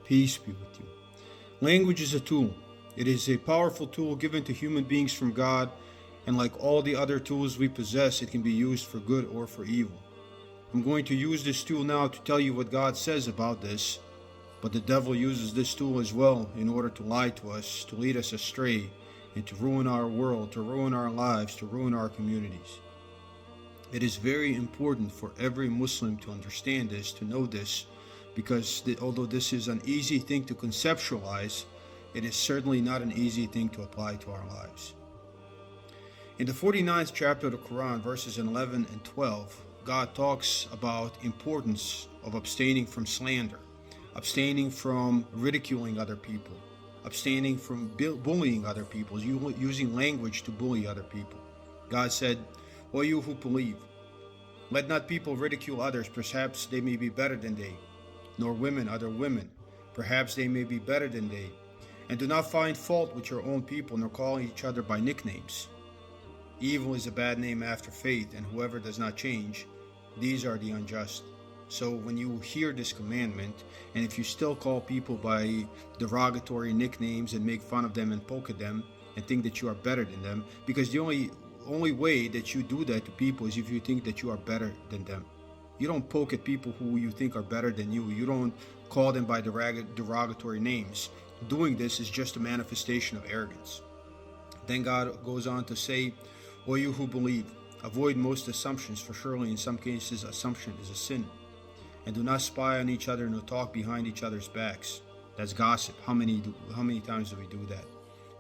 Peace be with you. Language is a tool. It is a powerful tool given to human beings from God, and like all the other tools we possess, it can be used for good or for evil. I'm going to use this tool now to tell you what God says about this, but the devil uses this tool as well in order to lie to us, to lead us astray, and to ruin our world, to ruin our lives, to ruin our communities. It is very important for every Muslim to understand this, to know this, because although this is an easy thing to conceptualize, it is certainly not an easy thing to apply to our lives. In the 49th chapter of the Quran, verses 11 and 12, God talks about importance of abstaining from slander, abstaining from ridiculing other people, abstaining from bullying other people, using language to bully other people. God said, "O you who believe, let not people ridicule others, perhaps they may be better than they, nor women other women, perhaps they may be better than they. And do not find fault with your own people, nor call each other by nicknames. Evil is a bad name after faith, and whoever does not change, these are the unjust." So when you hear this commandment, and if you still call people by derogatory nicknames and make fun of them and poke at them and think that you are better than them, because the only way that you do that to people is if you think that you are better than them. You don't poke at people who you think are better than you. You don't call them by derogatory names. Doing this is just a manifestation of arrogance. Then God goes on to say, "O you who believe, avoid most assumptions, for surely in some cases assumption is a sin. And do not spy on each other, nor talk behind each other's backs." That's gossip. How many times do we do that?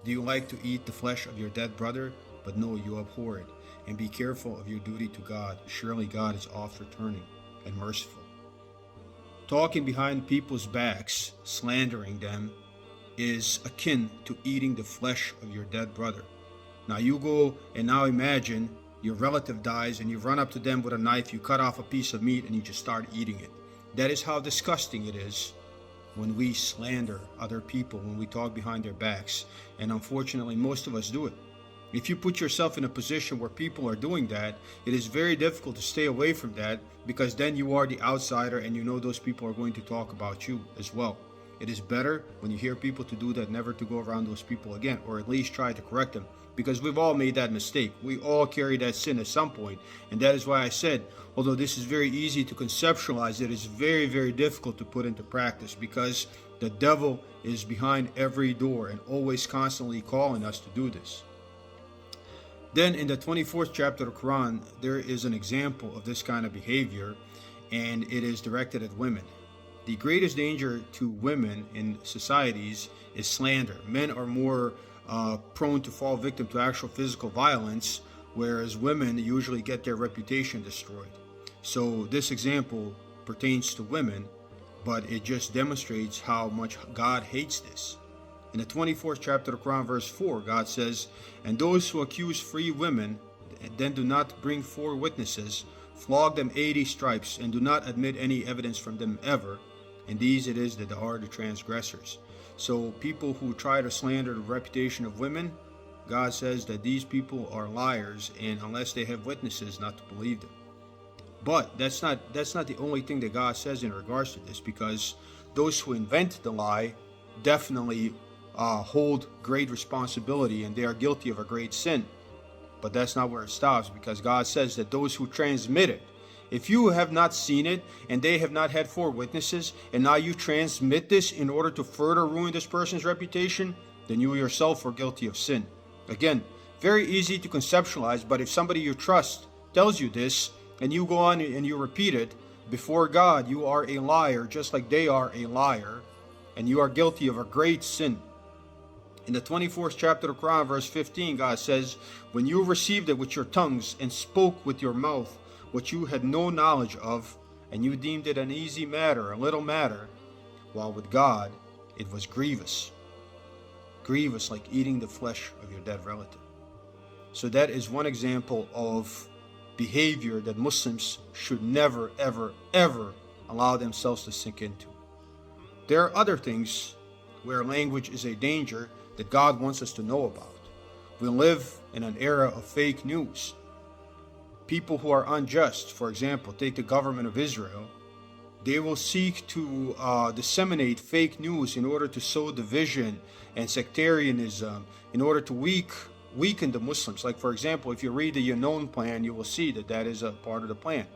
"Do you like to eat the flesh of your dead brother? But no, you abhor it. And be careful of your duty to God. Surely God is oft returning and merciful." Talking behind people's backs, slandering them, is akin to eating the flesh of your dead brother. Now you go and now imagine your relative dies and you run up to them with a knife, you cut off a piece of meat and you just start eating it. That is how disgusting it is when we slander other people, when we talk behind their backs. And unfortunately, most of us do it. If you put yourself in a position where people are doing that, it is very difficult to stay away from that, because then you are the outsider and you know those people are going to talk about you as well. It is better when you hear people to do that, never to go around those people again, or at least try to correct them, because we've all made that mistake. We all carry that sin at some point, and that is why I said, although this is very easy to conceptualize, it is very, very difficult to put into practice, because the devil is behind every door and always constantly calling us to do this. Then in the 24th chapter of the Quran, there is an example of this kind of behavior, and it is directed at women. The greatest danger to women in societies is slander. Men are more prone to fall victim to actual physical violence, whereas women usually get their reputation destroyed. So this example pertains to women, but it just demonstrates how much God hates this. In the 24th chapter of the Quran, verse 4, God says, "And those who accuse free women, then do not bring 4 witnesses, flog them 80 stripes, and do not admit any evidence from them ever. And these it is that are the transgressors." So people who try to slander the reputation of women, God says that these people are liars, and unless they have witnesses, not to believe them. But that's not the only thing that God says in regards to this, because those who invent the lie definitely hold great responsibility, and they are guilty of a great sin. But that's not where it stops, because God says that those who transmit it, if you have not seen it and they have not had 4 witnesses, and now you transmit this in order to further ruin this person's reputation, then you yourself are guilty of sin. Again, very easy to conceptualize, but if somebody you trust tells you this and you go on and you repeat it, before God you are a liar just like they are a liar, and you are guilty of a great sin. In the 24th chapter of the Quran, verse 15, God says, "When you received it with your tongues and spoke with your mouth what you had no knowledge of, and you deemed it an easy matter, a little matter, while with God it was grievous." Grievous, like eating the flesh of your dead relative. So that is one example of behavior that Muslims should never, ever, ever allow themselves to sink into. There are other things where language is a danger that God wants us to know about. We live in an era of fake news. People who are unjust, for example, take the government of Israel. They will seek to disseminate fake news in order to sow division and sectarianism, in order to weaken the Muslims. Like, for example, if you read the Yanon plan, you will see that that is a part of the plan.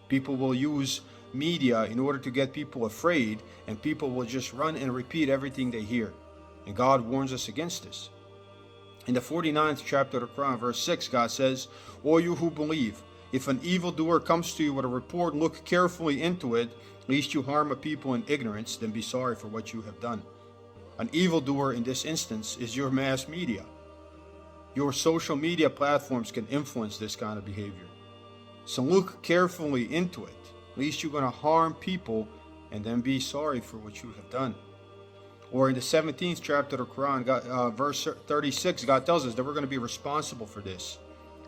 People will use media in order to get people afraid, and people will just run and repeat everything they hear. And God warns us against this. In the 49th chapter of the Quran, verse 6, God says, "O you who believe, if an evildoer comes to you with a report, look carefully into it, lest you harm a people in ignorance, then be sorry for what you have done." An evildoer in this instance is your mass media. Your social media platforms can influence this kind of behavior. So look carefully into it, lest you're going to harm people and then be sorry for what you have done. Or in the 17th chapter of the Quran, verse 36, God tells us that we're going to be responsible for this.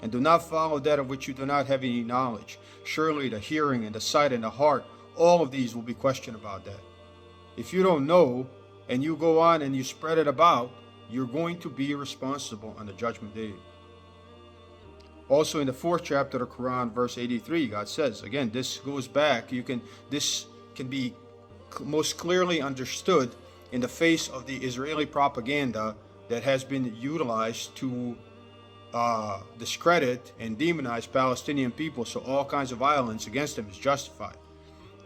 "And do not follow that of which you do not have any knowledge. Surely the hearing and the sight and the heart, all of these will be questioned about that." If you don't know and you go on and you spread it about, you're going to be responsible on the judgment day. Also in the 4th chapter of the Quran, verse 83, God says, again, this goes back, this can be most clearly understood in the face of the Israeli propaganda that has been utilized to discredit and demonize Palestinian people, so all kinds of violence against them is justified.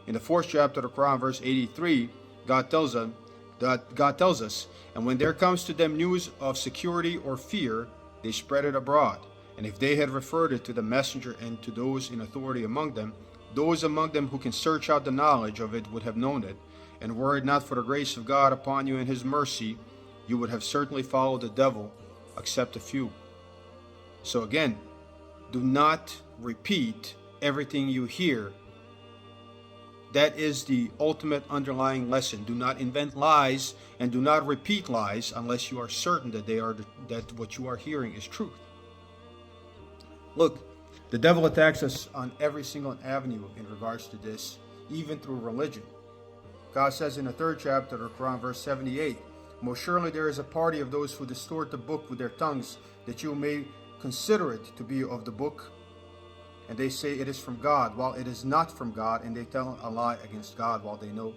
In the 4th chapter of the Quran, verse 83, God tells us, "And when there comes to them news of security or fear, they spread it abroad. And if they had referred it to the messenger and to those in authority among them, those among them who can search out the knowledge of it would have known it. And were it not for the grace of God upon you and his mercy, you would have certainly followed the devil, except a few." So again, do not repeat everything you hear. That is the ultimate underlying lesson. Do not invent lies and do not repeat lies unless you are certain that what you are hearing is truth. Look, the devil attacks us on every single avenue in regards to this, even through religion. God says in the 3rd chapter of the Quran, verse 78, "Most surely there is a party of those who distort the book with their tongues, that you may consider it to be of the book. And they say it is from God, while it is not from God, and they tell a lie against God while they know."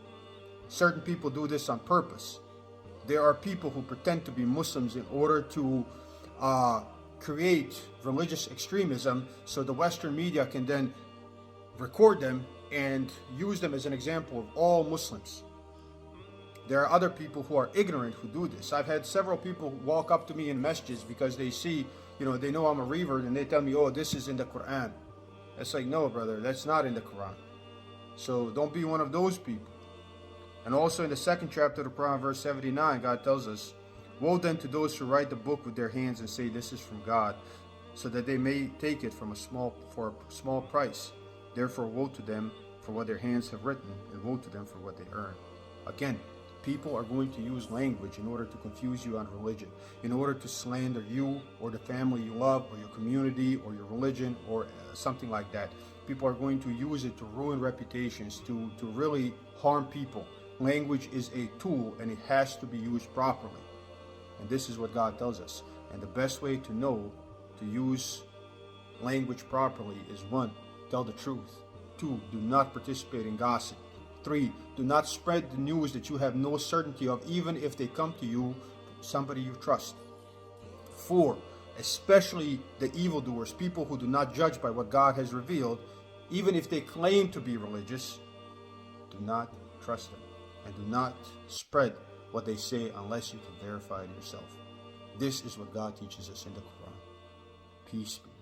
Certain people do this on purpose. There are people who pretend to be Muslims in order to create religious extremism, so the Western media can then record them and use them as an example of all Muslims. There are other people who are ignorant who do this. I've had several people walk up to me in messages because they see, they know I'm a revert, and they tell me, "Oh, this is in the Quran." It's like, no, brother, that's not in the Quran. So don't be one of those people. And also in the 2nd chapter of the Quran, verse 79, God tells us, "Woe then to those who write the book with their hands and say this is from God, so that they may take it for a small price. Therefore woe to them for what their hands have written, and woe to them for what they earn." Again, people are going to use language in order to confuse you on religion, in order to slander you or the family you love or your community or your religion or something like that. People are going to use it to ruin reputations, to really harm people. Language is a tool and it has to be used properly. And this is what God tells us. And the best way to know to use language properly is 1, tell the truth. 2, do not participate in gossip. 3, do not spread the news that you have no certainty of, even if they come to you, somebody you trust. 4, especially the evildoers, people who do not judge by what God has revealed, even if they claim to be religious, do not trust them. And do not spread what they say unless you can verify it yourself. This is what God teaches us in the Quran. Peace be.